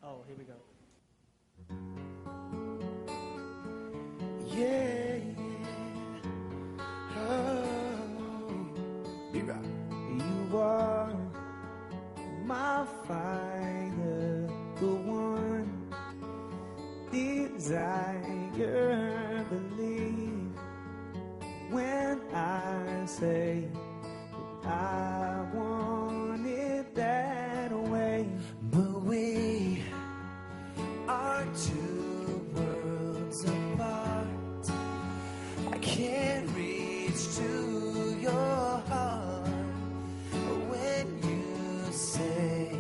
Oh, here we go. Yeah, oh, B-Rock. You are my fighter, the one desire, believe when I say I want it that way. But we are two worlds apart. I can't reach to your heart when you say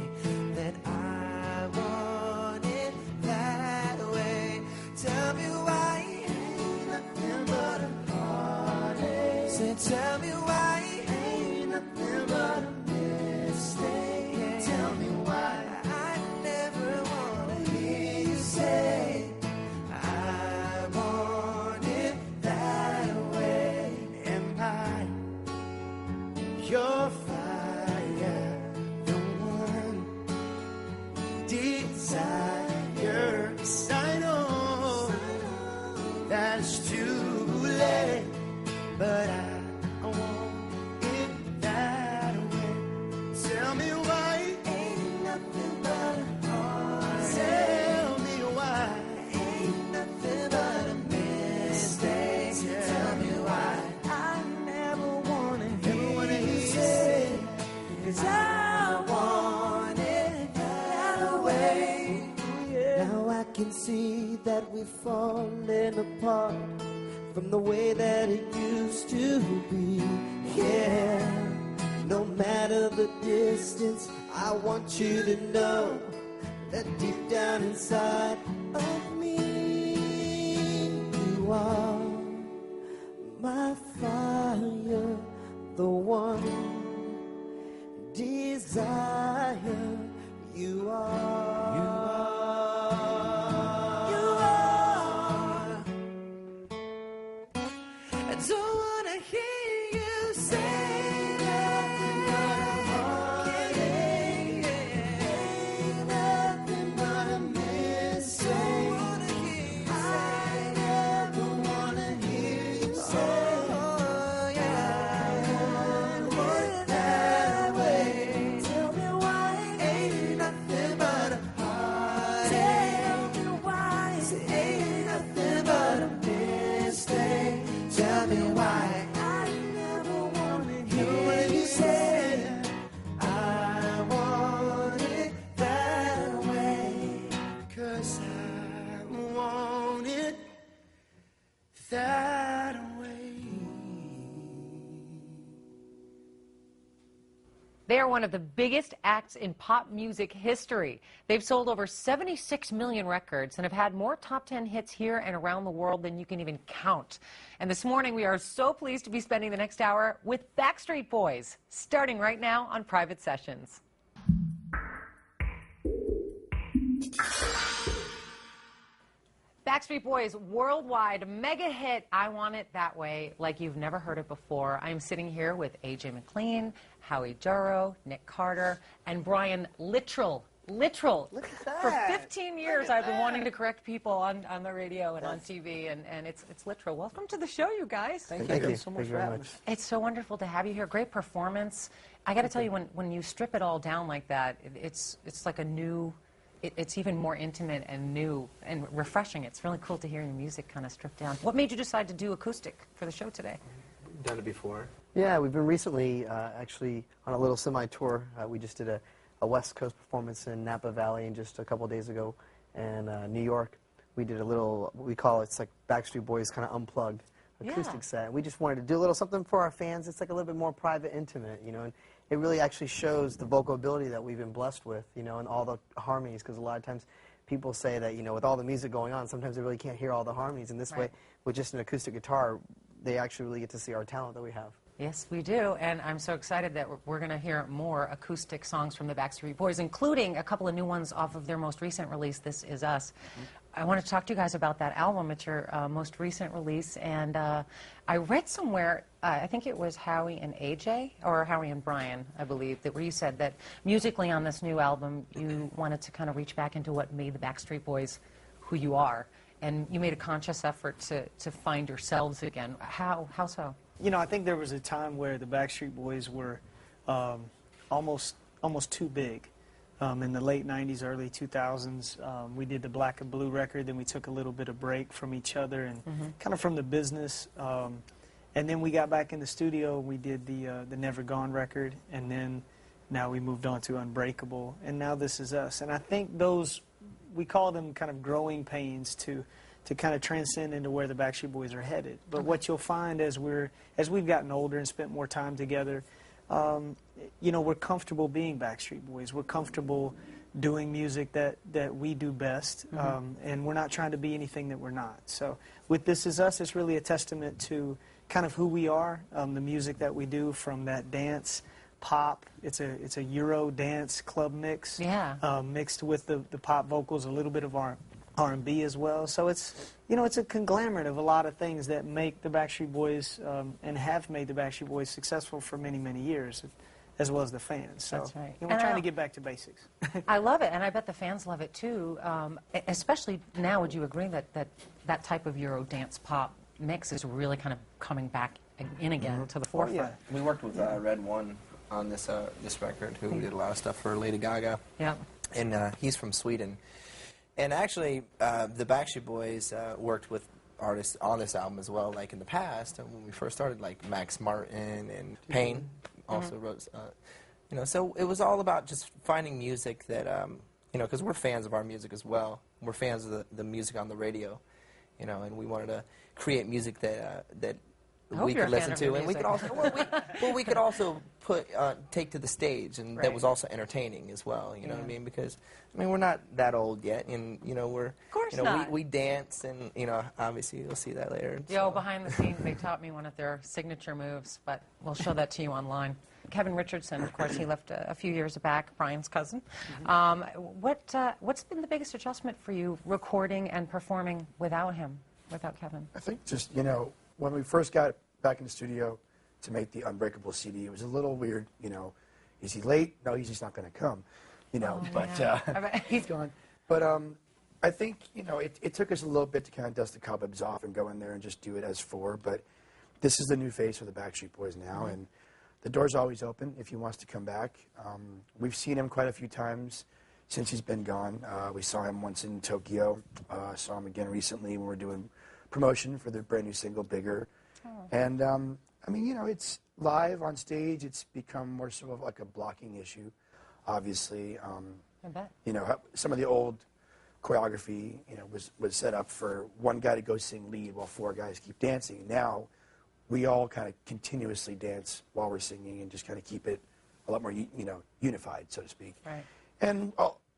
that I want it that way. Tell me why ain't nothing but a heartache. Say, tell me why ain't nothing but a mistake. Tell me why I never wanna hear you say I want it that way. Am I your fire, the one desire? 'Cause I know that it's too late, but I want it that way. Tell me why ain't nothing but a heart. Tell me why ain't nothing but a mistake. Tell me why I never wanna hear you say, 'cause I want it that way. Now I can see that we're falling apart from the way that it used to be. Yeah, no matter the distance, I want you to know that deep down inside of me, you are my fire, the one desire. You are. You are. I don't wanna hear you say nothing but a heartache. Ain't nothing but a mistake. I never wanna hear you say, oh, yeah, I want it that way. Tell me why ain't nothing but a heartache. Tell me why ain't nothing but a mistake. Tell me why I never wanna hear you say I want it that way. 'Cause I want it that way. They are one of the biggest acts in pop music history. They've sold over 76 million records and have had more top 10 hits here and around the world than you can even count. And this morning, we are so pleased to be spending the next hour with Backstreet Boys, starting right now on Private Sessions. Backstreet Boys' worldwide mega hit, I Want It That Way, like you've never heard it before. I'm sitting here with A.J. McLean, Howie Duro, Nick Carter, and Brian Littrell. Littrell. Look at that. For 15 years, I've been wanting to correct people on the radio and on TV, and it's Littrell. Welcome to the show, you guys. Thank Thank you you so Thank much you for very having much. us. It's so wonderful to have you here. Great performance. I got to tell you, when you strip it all down like that, it's like a new, it's even more intimate and new and refreshing. It's really cool to hear your music kind of stripped down. What made you decide to do acoustic for the show today? Done it before. Yeah, we've been recently actually on a little semi-tour. We just did a West Coast performance in Napa Valley and just a couple days ago in New York. We did a little, what we call it's like Backstreet Boys kind of unplugged acoustic set. We just wanted to do a little something for our fans. It's like a little bit more private, intimate, you know, and it really actually shows the vocal ability that we've been blessed with, you know, and all the harmonies, because a lot of times people say that, you know, with all the music going on, sometimes they really can't hear all the harmonies, and this way, with just an acoustic guitar, they actually really get to see our talent that we have. Yes, we do, and I'm so excited that we're going to hear more acoustic songs from the Backstreet Boys, including a couple of new ones off of their most recent release, This Is Us. I want to talk to you guys about that album. It's your most recent release, and I read somewhere I think it was Howie and AJ, or Howie and Brian, I believe, that where you said that musically on this new album, you wanted to kind of reach back into what made the Backstreet Boys who you are. And you made a conscious effort to find yourselves again. How so? You know, I think there was a time where the Backstreet Boys were almost too big. In the late 90s, early 2000s, we did the Black and Blue record, then we took a little bit of break from each other and kind of from the business. And then we got back in the studio, we did the Never Gone record, and then now we moved on to Unbreakable, and now this is us. And I think those, we call them kind of growing pains to kind of transcend into where the Backstreet Boys are headed. But what you'll find as we've gotten older and spent more time together, you know, we're comfortable being Backstreet Boys. We're comfortable doing music that we do best, and we're not trying to be anything that we're not. So with This Is Us, it's really a testament to kind of who we are, the music that we do, from that dance, pop. It's a Euro dance club mix, mixed with the pop vocals, a little bit of R&B as well. So it's, you know, it's a conglomerate of a lot of things that make the Backstreet Boys and have made the Backstreet Boys successful for many, many years, as well as the fans. So that's right. You know, we're trying to get back to basics. I love it, and I bet the fans love it too. Especially now, would you agree that type of Euro dance pop mix is really kind of coming back in again to the forefront? Yeah. We worked with Red One on this record, who did a lot of stuff for Lady Gaga. Yeah. And he's from Sweden. And actually, the Backstreet Boys worked with artists on this album as well, like in the past, when we first started, like Max Martin and Payne also wrote, you know, so it was all about just finding music that, you know, because we're fans of our music as well. We're fans of the music on the radio, you know, and we wanted to create music that we could listen to, and we could also we could also take to the stage, and that was also entertaining as well. You know what I mean? Because I mean, we're not that old yet, and you know, we're we dance, and you know, obviously you'll see that later. Yo, behind the scenes, they taught me one of their signature moves, but we'll show that to you online. Kevin Richardson, of course, he left a few years back, Brian's cousin. What's been the biggest adjustment for you recording and performing without him, without Kevin? I think just, you know, when we first got back in the studio to make the Unbreakable CD, it was a little weird, you know. Is he late? No, he's just not going to come, you know. He's gone. But I think, you know, it took us a little bit to kind of dust the cobwebs off and go in there and just do it as four. But this is the new face of the Backstreet Boys now, and the door's always open if he wants to come back. We've seen him quite a few times since he's been gone. We saw him once in Tokyo. Saw him again recently when we were doing promotion for their brand new single, Bigger. And, I mean, you know, it's live on stage. It's become more sort of like a blocking issue, obviously. I bet. You know, some of the old choreography, you know, was set up for one guy to go sing lead while four guys keep dancing. Now, we all kind of continuously dance while we're singing and just kind of keep it a lot more, you know, unified, so to speak. Right. And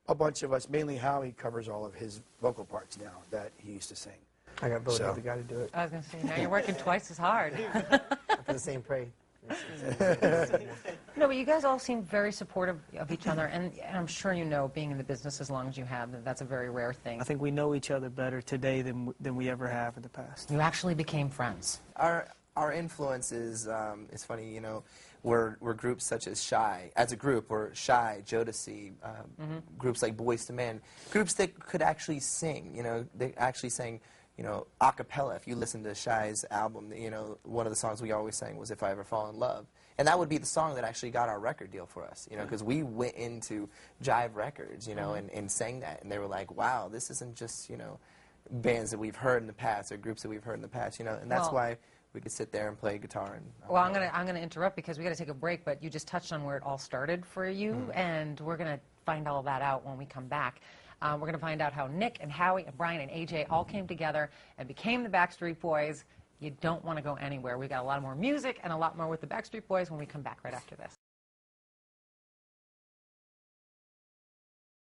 a bunch of us, mainly Howie, covers all of his vocal parts now that he used to sing. I got voted the guy to do it. I was going to say, now you're working twice as hard. For the same pay. No, but you guys all seem very supportive of each other, and I'm sure you know, being in the business as long as you have, that that's a very rare thing. I think we know each other better today than we ever have in the past. You actually became friends. Our influence is, it's funny, you know, we're groups such as Shy. As a group, we're Shy, Jodeci, groups like Boyz II Men, groups that could actually sing, you know, they actually sang, you know, a cappella. If you listen to Shy's album, you know, one of the songs we always sang was If I Ever Fall in Love. And that would be the song that actually got our record deal for us, you know, because we went into Jive Records, you know, and sang that. And they were like, wow, this isn't just, you know, bands that we've heard in the past or groups that we've heard in the past, you know, and that's why we could sit there and play guitar. And well, I'm gonna interrupt because we got to take a break, but you just touched on where it all started for you, and we're gonna find all that out when we come back. We're going to find out how Nick and Howie and Brian and AJ all came together and became the Backstreet Boys. You don't want to go anywhere. We've got a lot more music and a lot more with the Backstreet Boys when we come back right after this.